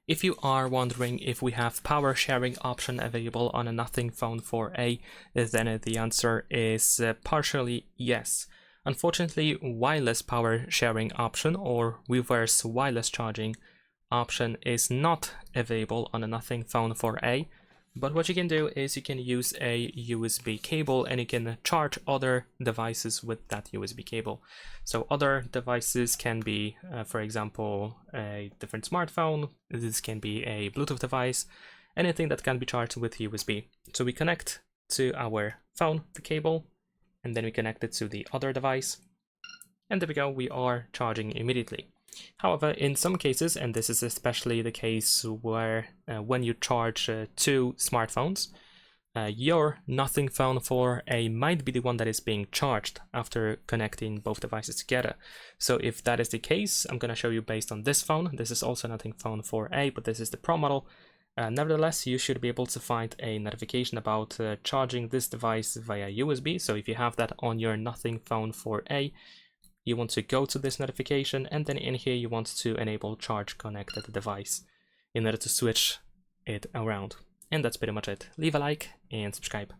If you are wondering if we have power sharing option available on a Nothing Phone 4a, then the answer is partially yes. Unfortunately, wireless power sharing option or reverse wireless charging option is not available on a Nothing Phone 4a. But what you can do is you can use a USB cable and you can charge other devices with that USB cable. So other devices can be, for example, a different smartphone. This can be a Bluetooth device, anything that can be charged with USB. So we connect to our phone, the cable, and then we connect it to the other device. And there we go, we are charging immediately. However, in some cases, and this is especially the case where when you charge two smartphones, your Nothing Phone 4a might be the one that is being charged after connecting both devices together. So if that is the case, I'm going to show you based on this phone. This is also Nothing Phone 4a, but this is the Pro model. Nevertheless, you should be able to find a notification about charging this device via USB. So if you have that on your Nothing Phone 4a, you want to go to this notification, and then in here you want to enable charge connected device in order to switch it around. And that's pretty much it. Leave a like and subscribe.